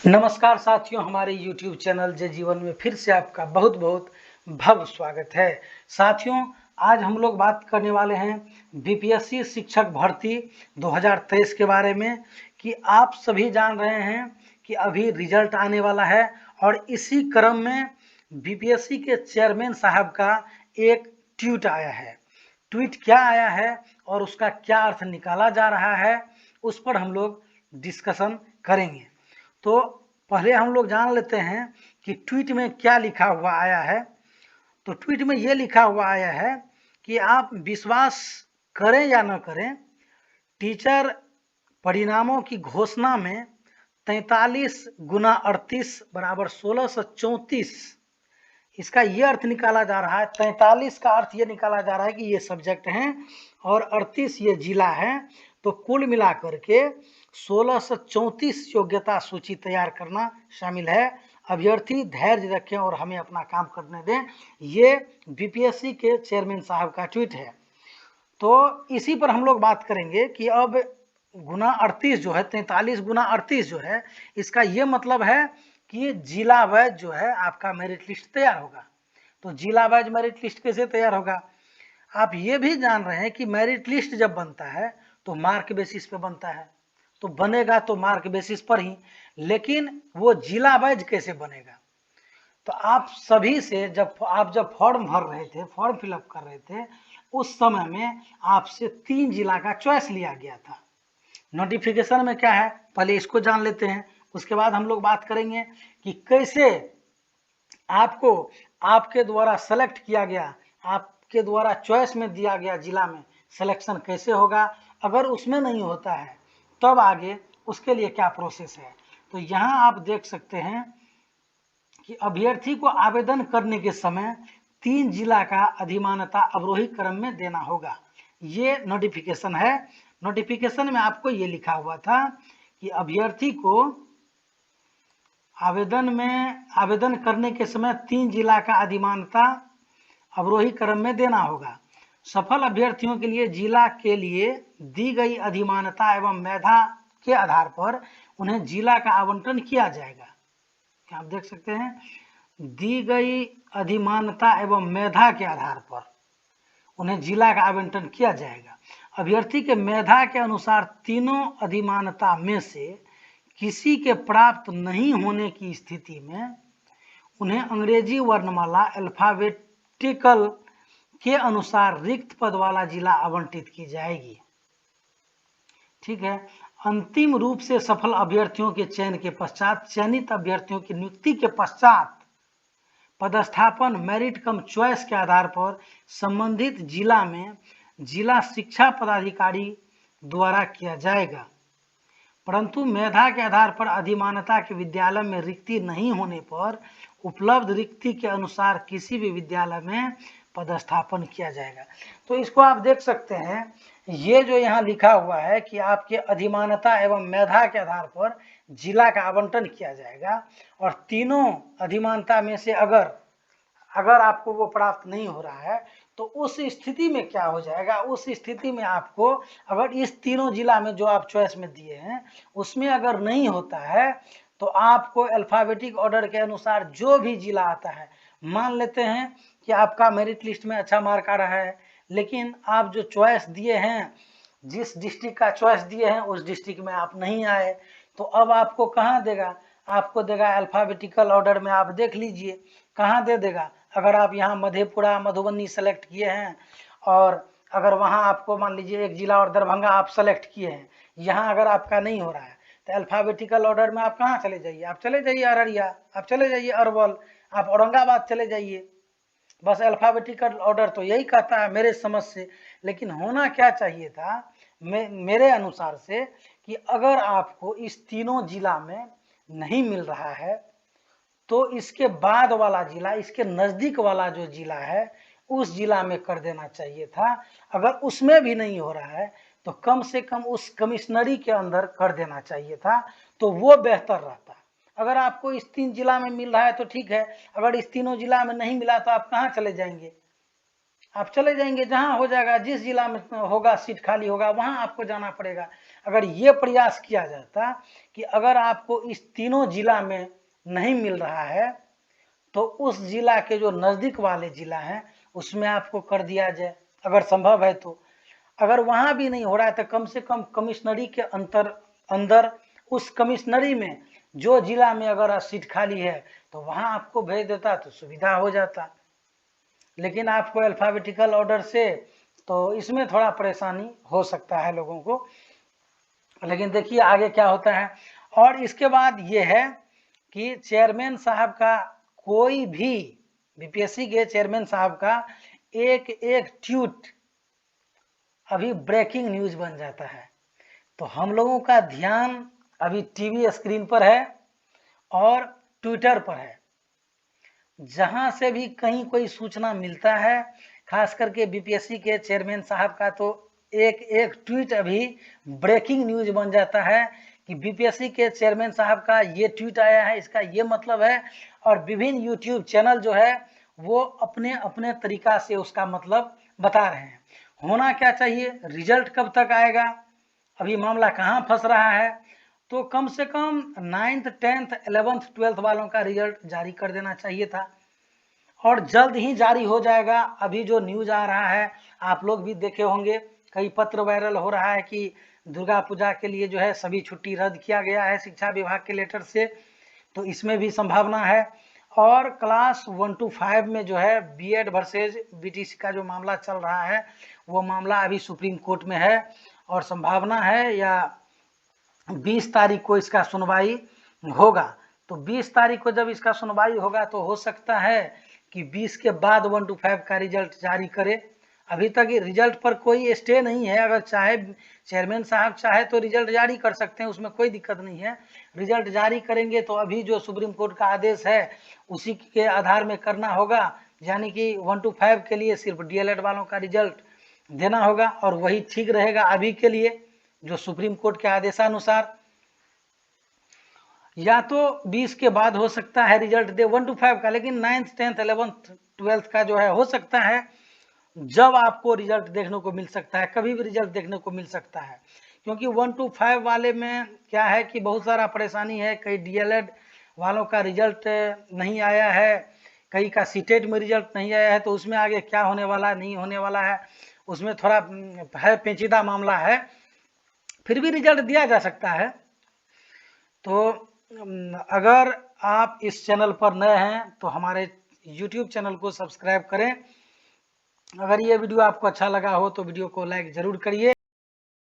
नमस्कार साथियों, हमारे YouTube चैनल जय जीवन में फिर से आपका बहुत बहुत भव्य स्वागत है। साथियों, आज हम लोग बात करने वाले हैं बीपीएससी शिक्षक भर्ती 2023 के बारे में कि आप सभी जान रहे हैं कि अभी रिजल्ट आने वाला है और इसी क्रम में बीपीएससी के चेयरमैन साहब का एक ट्वीट आया है। ट्वीट क्या आया है और उसका क्या अर्थ निकाला जा रहा है, उस पर हम लोग डिस्कशन करेंगे। तो पहले हम लोग जान लेते हैं कि ट्वीट में क्या लिखा हुआ आया है। तो ट्वीट में ये लिखा हुआ आया है कि आप विश्वास करें या न करें, टीचर परिणामों की घोषणा में 43 गुना 38 बराबर 1634, इसका ये अर्थ निकाला जा रहा है। 43 का अर्थ ये निकाला जा रहा है कि ये सब्जेक्ट हैं और 38 ये जिला है, तो कुल मिलाकर के 1634 योग्यता सूची तैयार करना शामिल है। अभ्यर्थी धैर्य रखें और हमें अपना काम करने दें। ये बीपीएससी के चेयरमैन साहब का ट्वीट है। तो इसी पर हम लोग बात करेंगे कि अब गुना 38 जो है, 43 गुना 38 जो है, इसका ये मतलब है कि जिला वाइज जो है आपका मेरिट लिस्ट तैयार होगा। तो जिला वाइज मेरिट लिस्ट कैसे तैयार होगा? आप ये भी जान रहे हैं कि मेरिट लिस्ट जब बनता है तो मार्क बेसिस पे बनता है, तो बनेगा तो मार्क बेसिस पर ही, लेकिन वो जिला वाइज कैसे बनेगा? तो आप सभी से जब फॉर्म भर रहे थे, फॉर्म फिलअप कर रहे थे, उस समय में आपसे 3 जिला का चॉइस लिया गया था। नोटिफिकेशन में क्या है, पहले इसको जान लेते हैं, उसके बाद हम लोग बात करेंगे कि कैसे आपको आपके द्वारा सेलेक्ट किया गया, आपके द्वारा चॉइस में दिया गया जिला में सिलेक्शन कैसे होगा। अगर उसमें नहीं होता है तब आगे उसके लिए क्या प्रोसेस है। तो यहाँ आप देख सकते हैं कि अभ्यर्थी को आवेदन करने के समय 3 जिला का अधिमानता अवरोही क्रम में देना होगा। ये नोटिफिकेशन है। नोटिफिकेशन में आपको ये लिखा हुआ था कि अभ्यर्थी को आवेदन करने के समय 3 जिला का अधिमानता अवरोही क्रम में देना होगा। सफल अभ्यर्थियों के लिए जिला के लिए दी गई अधिमानता एवं मेधा के आधार पर उन्हें जिला का आवंटन किया जाएगा। आप देख सकते हैं, दी गई अधिमानता एवं मेधा के आधार पर उन्हें जिला का आवंटन किया जाएगा। अभ्यर्थी के मेधा के अनुसार तीनों अधिमानता में से किसी के प्राप्त नहीं होने की स्थिति में उन्हें अंग्रेजी वर्णमाला अल्फाबेटिकल के अनुसार रिक्त पद वाला जिला आवंटित की जाएगी। ठीक है। अंतिम रूप से सफल अभ्यर्थियों के चयन के पश्चात चयनित अभ्यर्थियों की नियुक्ति के पश्चात पदस्थापन मेरिट कम चॉइस के आधार पर संबंधित जिला में जिला शिक्षा पदाधिकारी द्वारा किया जाएगा। परंतु मेधा के आधार पर अधिमानता के विद्यालय में रिक्ति नहीं होने पर उपलब्ध रिक्ति के अनुसार किसी भी विद्यालय में पदस्थापन किया जाएगा। तो इसको आप देख सकते हैं, ये जो यहाँ लिखा हुआ है कि आपके अधिमानता एवं मेधा के आधार पर जिला का आवंटन किया जाएगा, और तीनों अधिमानता में से अगर आपको वो प्राप्त नहीं हो रहा है तो उस स्थिति में क्या हो जाएगा? उस स्थिति में आपको, अगर इस तीनों जिला में जो आप चॉइस में दिए हैं उसमें अगर नहीं होता है तो आपको अल्फाबेटिक ऑर्डर के अनुसार जो भी जिला आता है, मान लेते हैं कि आपका मेरिट लिस्ट में अच्छा मार्क आ रहा है, लेकिन आप जो चॉइस दिए हैं, जिस डिस्ट्रिक्ट का चॉइस दिए हैं उस डिस्ट्रिक्ट में आप नहीं आए, तो अब आपको कहाँ देगा? आपको देगा अल्फाबेटिकल ऑर्डर में। आप देख लीजिए कहाँ दे देगा। अगर आप यहाँ मधेपुरा मधुबनी सेलेक्ट किए हैं और अगर वहाँ आपको मान लीजिए एक जिला और दरभंगा आप सेलेक्ट किए हैं, यहाँ अगर आपका नहीं हो रहा है तो अल्फाबेटिकल ऑर्डर में आप कहाँ चले जाइए? आप चले जाइए अररिया, आप चले जाइए अरवल, आप औरंगाबाद चले जाइए। बस अल्फाबेटिकल ऑर्डर तो यही कहता है मेरे समझ से। लेकिन होना क्या चाहिए था मेरे अनुसार से कि अगर आपको इस तीनों जिला में नहीं मिल रहा है तो इसके बाद वाला जिला, इसके नज़दीक वाला जो जिला है उस जिला में कर देना चाहिए था। अगर उसमें भी नहीं हो रहा है तो कम से कम उस कमिश्नरी के अंदर कर देना चाहिए था, तो वो बेहतर रहता। अगर आपको इस 3 जिला में मिल रहा है तो ठीक है, अगर इस तीनों जिला में नहीं मिला तो आप कहाँ चले जाएंगे? आप चले जाएंगे जहाँ हो जाएगा, जिस जिला में होगा सीट खाली होगा वहाँ आपको जाना पड़ेगा। अगर ये प्रयास किया जाता कि अगर आपको इस तीनों जिला में नहीं मिल रहा है तो उस जिला के जो नज़दीक वाले जिला हैं उसमें आपको कर दिया जाए, अगर संभव है तो। अगर वहाँ भी नहीं हो रहा है तो कम से कम कमिश्नरी के अंदर उस कमिश्नरी में जो जिला में अगर सीट खाली है तो वहाँ आपको भेज देता तो सुविधा हो जाता। लेकिन आपको अल्फ़ाबेटिकल ऑर्डर से तो इसमें थोड़ा परेशानी हो सकता है लोगों को। लेकिन देखिए आगे क्या होता है। और इसके बाद ये है कि चेयरमैन साहब का कोई भी बीपीएससी के चेयरमैन साहब का एक एक ट्वीट अभी ब्रेकिंग न्यूज बन जाता है। तो हम लोगों का ध्यान अभी टीवी स्क्रीन पर है और ट्विटर पर है। जहां से भी कहीं कोई सूचना मिलता है, खास करके बीपीएससी के चेयरमैन साहब का, तो एक एक ट्वीट अभी ब्रेकिंग न्यूज बन जाता है कि बीपीएससी के चेयरमैन साहब का ये ट्वीट आया है, इसका ये मतलब है। और विभिन्न यूट्यूब चैनल जो है वो अपने अपने तरीका से उसका मतलब बता रहे हैं। होना क्या चाहिए, रिजल्ट कब तक आएगा, अभी मामला कहाँ फंस रहा है, तो कम से कम 9th 10th 11th 12th वालों का रिजल्ट जारी कर देना चाहिए था और जल्द ही जारी हो जाएगा। अभी जो न्यूज आ रहा है आप लोग भी देखे होंगे, कई पत्र वायरल हो रहा है कि दुर्गा पूजा के लिए जो है सभी छुट्टी रद्द किया गया है शिक्षा विभाग के लेटर से, तो इसमें भी संभावना है। और क्लास 1 to 5 में जो है बीएड वर्सेज बीटीसी का जो मामला चल रहा है वो मामला अभी सुप्रीम कोर्ट में है और संभावना है या 20 तारीख को इसका सुनवाई होगा। तो 20 तारीख को जब इसका सुनवाई होगा तो हो सकता है कि 20 के बाद 1 to 5 का रिजल्ट जारी करे। अभी तक रिजल्ट पर कोई स्टे नहीं है, अगर चाहे चेयरमैन साहब चाहे तो रिजल्ट जारी कर सकते हैं, उसमें कोई दिक्कत नहीं है। रिजल्ट जारी करेंगे तो अभी जो सुप्रीम कोर्ट का आदेश है उसी के आधार में करना होगा, यानी कि 1 to 5 के लिए सिर्फ डीएलएड वालों का रिजल्ट देना होगा और वही ठीक रहेगा अभी के लिए, जो सुप्रीम कोर्ट के आदेशानुसार। या तो 20 के बाद हो सकता है रिजल्ट दे 1 to 5 का, लेकिन 9th 10th 11th 12th का जो है हो सकता है जब आपको रिजल्ट देखने को मिल सकता है, कभी भी रिजल्ट देखने को मिल सकता है। क्योंकि 1 to 5 वाले में क्या है कि बहुत सारा परेशानी है, कई डीएलएड वालों का रिजल्ट नहीं आया है, कई का सीटेट में रिजल्ट नहीं आया है, तो उसमें आगे क्या होने वाला नहीं होने वाला है उसमें थोड़ा है, पेचीदा मामला है। फिर भी रिजल्ट दिया जा सकता है। तो अगर आप इस चैनल पर नए हैं तो हमारे YouTube चैनल को सब्सक्राइब करें। अगर ये वीडियो आपको अच्छा लगा हो तो वीडियो को लाइक ज़रूर करिए।